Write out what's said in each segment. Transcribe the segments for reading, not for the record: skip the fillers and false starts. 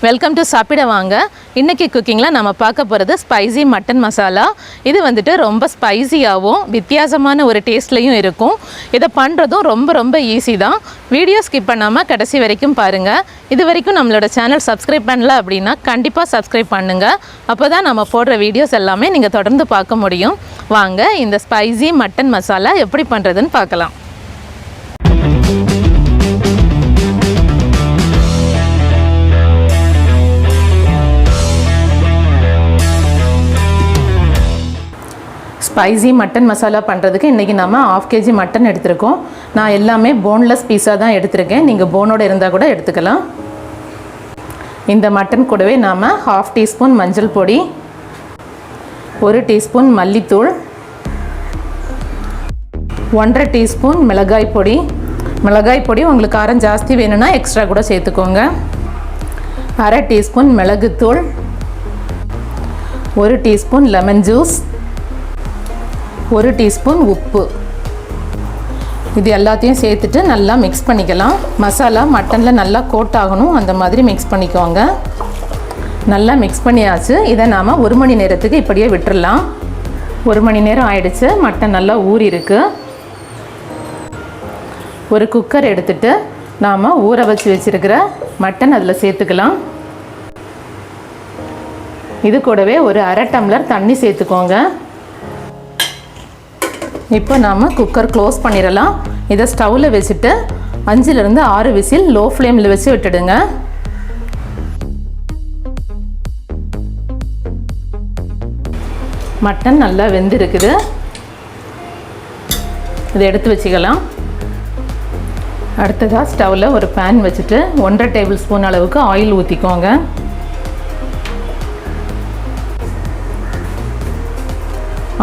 Welcome to சாப்பிட வாங்க. இன்றைக்கி குக்கிங்கில் நம்ம பார்க்க போகிறது ஸ்பைசி மட்டன் மசாலா. இது வந்துட்டு ரொம்ப ஸ்பைசியாகவும் வித்தியாசமான ஒரு டேஸ்ட்லேயும் இருக்கும். இதை பண்ணுறதும் ரொம்ப ஈஸி தான். வீடியோ ஸ்கிப் பண்ணாமல் கடைசி வரைக்கும் பாருங்கள். இது வரைக்கும் நம்மளோட சேனல் சப்ஸ்கிரைப் பண்ணல அப்படின்னா கண்டிப்பாக சப்ஸ்கிரைப் பண்ணுங்கள். அப்போ தான் நம்ம போடுற வீடியோஸ் எல்லாமே நீங்கள் தொடர்ந்து பார்க்க முடியும். வாங்க இந்த ஸ்பைசி மட்டன் மசாலா எப்படி பண்ணுறதுன்னு பார்க்கலாம். ஸ்பைசி மட்டன் மசாலா பண்ணுறதுக்கு இன்றைக்கி நம்ம 1/2 kg மட்டன் எடுத்திருக்கோம். நான் எல்லாமே போன்லெஸ் பீஸாக தான் எடுத்திருக்கேன். நீங்கள் போனோடு இருந்தால் கூட எடுத்துக்கலாம். இந்த மட்டன் கூடவே நாம் 1/2 டீஸ்பூன் மஞ்சள் பொடி, 1 டீஸ்பூன் மல்லித்தூள், 1/2 டீஸ்பூன் மிளகாய் பொடி உங்களுக்கு காரம் ஜாஸ்தி வேணும்னா எக்ஸ்ட்ரா கூட சேர்த்துக்கோங்க. 1/2 டீஸ்பூன் மிளகுத்தூள், 1 டீஸ்பூன் லெமன் ஜூஸ், 1 டீஸ்பூன் உப்பு. இது எல்லாத்தையும் சேர்த்துட்டு நல்லா மிக்ஸ் பண்ணிக்கலாம். மசாலா மட்டனில் நல்லா கோட் ஆகணும், அந்த மாதிரி மிக்ஸ் பண்ணிக்கோங்க. நல்லா மிக்ஸ் பண்ணியாச்சு. இதை நாம் 1 மணி நேரத்துக்கு இப்படியே விட்டுடலாம். 1 மணி நேரம் ஆயிடுச்சு. மட்டன் நல்லா ஊறி இருக்கு. ஒரு குக்கர் எடுத்துட்டு நாம் ஊற வச்சு வச்சுருக்கிற மட்டன் அதில் சேர்த்துக்கலாம். இது கூடவே ஒரு 1/2 டம்ளர் தண்ணி சேர்த்துக்கோங்க. இப்போ நாம் குக்கர் க்ளோஸ் பண்ணிடலாம். இதை ஸ்டவ்வில் வச்சுட்டு 5லேருந்து 6 விசில் லோ ஃப்ளேமில் வச்சு விட்டுடுங்க. மட்டன் நல்லா வெந்திருக்குது. இதை எடுத்து வச்சுக்கலாம். அடுத்ததாக ஸ்டவ்வில் ஒரு பேன் வச்சுட்டு 1/2 டேபிள் ஸ்பூன் அளவுக்கு ஆயில் ஊற்றிக்கோங்க.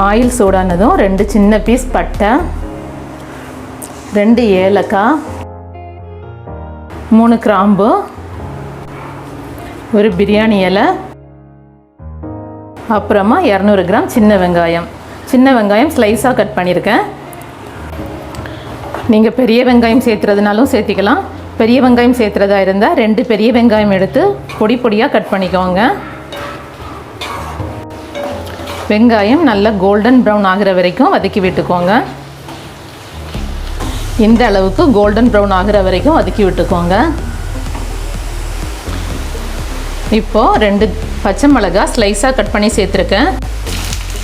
ஆயில் சூடானதும் 2 சின்ன பீஸ் பட்டை, 2 ஏலக்காய், 3 கிராம்பு, ஒரு பிரியாணி இலை, அப்புறமா 200 கிராம் சின்ன வெங்காயம் ஸ்லைஸாக கட் பண்ணியிருக்கேன். நீங்கள் பெரிய வெங்காயம் சேர்த்துறதுனாலும் சேர்த்திக்கலாம். பெரிய வெங்காயம் சேர்த்துறதா இருந்தால் 2 பெரிய வெங்காயம் எடுத்து பொடியாக கட் பண்ணிக்கோங்க. வெங்காயம் நல்லா கோல்டன் ப்ரௌன் ஆகிற வரைக்கும் வதக்கி விட்டுக்கோங்க. இந்த அளவுக்கு கோல்டன் ப்ரௌன் ஆகிற வரைக்கும் வதக்கி விட்டுக்கோங்க. இப்போது 2 பச்சை மிளகாய் ஸ்லைஸாக கட் பண்ணி சேர்த்துருக்கேன்.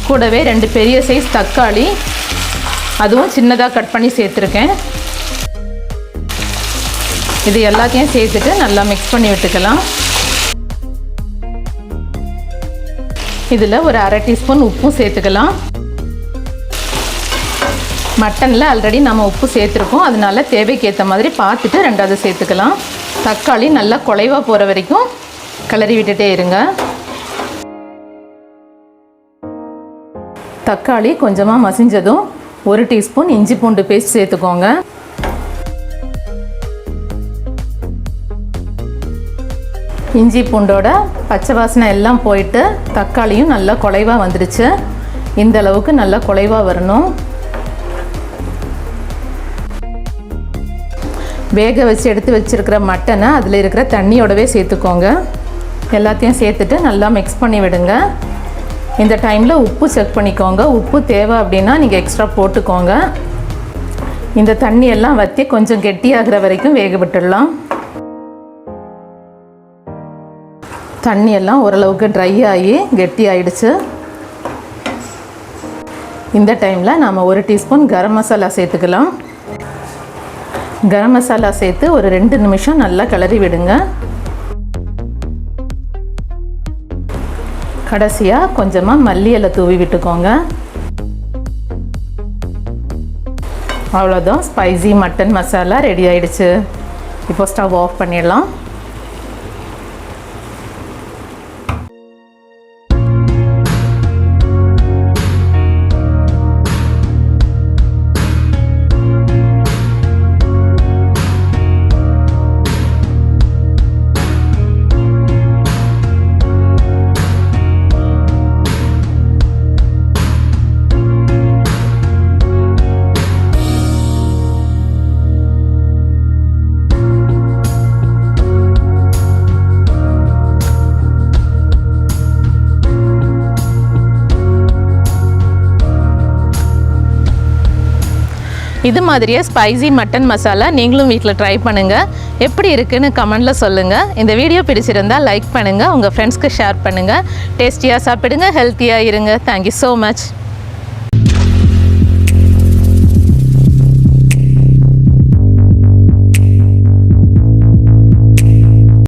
கூடவே 2 பெரிய சைஸ் தக்காளி, அதுவும் சின்னதாக கட் பண்ணி சேர்த்துருக்கேன். இது எல்லாத்தையும் சேர்த்துட்டு நல்லா மிக்ஸ் பண்ணி விட்டுக்கலாம். இதில் ஒரு 1/2 டீஸ்பூன் உப்பும் சேர்த்துக்கலாம். மட்டனில் ஆல்ரெடி நம்ம உப்பு சேர்த்துருக்கோம், அதனால தேவைக்கு ஏற்ற மாதிரி பார்த்துட்டு 2வது சேர்த்துக்கலாம். தக்காளி நல்லா குலைவாக போகிற வரைக்கும் கிளறி விட்டுட்டே இருங்க. தக்காளி கொஞ்சமாக மசிஞ்சதும் 1 டீஸ்பூன் இஞ்சி பூண்டு பேஸ்ட் சேர்த்துக்கோங்க. இஞ்சி பூண்டோட பச்சை வாசனை எல்லாம் போயிட்டு தக்காளியும் நல்லா குலைவாக வந்துடுச்சு. இந்த அளவுக்கு நல்லா குலைவாக வரணும். வேக வச்சு எடுத்து வச்சுருக்கிற மட்டனை அதில் இருக்கிற தண்ணியோடவே சேர்த்துக்கோங்க. எல்லாத்தையும் சேர்த்துட்டு நல்லா மிக்ஸ் பண்ணி விடுங்க. இந்த டைமில் உப்பு செக் பண்ணிக்கோங்க. உப்பு தேவை அப்படின்னா நீங்கள் எக்ஸ்ட்ரா போட்டுக்கோங்க. இந்த தண்ணியெல்லாம் வற்றி கொஞ்சம் கெட்டியாகிற வரைக்கும் வேக விட்டுடலாம். தண்ணியெல்லாம் ஓரளவுக்கு ட்ரை ஆகி கெட்டி ஆகிடுச்சு. இந்த டைமில் நாம் 1 டீஸ்பூன் கரம் மசாலா சேர்த்துக்கலாம். கரம் மசாலா சேர்த்து ஒரு 2 நிமிஷம் நல்லா கிளறி விடுங்க. கடைசியாக கொஞ்சமாக மல்லி இலை தூவி விட்டுக்கோங்க. அவ்வளோதான், ஸ்பைசி மட்டன் மசாலா ரெடி ஆகிடுச்சு. இப்போ ஸ்டவ் ஆஃப் பண்ணிடலாம். இது மாதிரியே ஸ்பைசி மட்டன் மசாலா நீங்களும் வீட்டில் ட்ரை பண்ணுங்கள். எப்படி இருக்குன்னு கமெண்டில் சொல்லுங்கள். இந்த வீடியோ பிடிச்சிருந்தால் லைக் பண்ணுங்கள், உங்கள் ஃப்ரெண்ட்ஸ்க்கு ஷேர் பண்ணுங்கள். டேஸ்டியாக சாப்பிடுங்க, ஹெல்த்தியாக இருங்க. Thank you so much.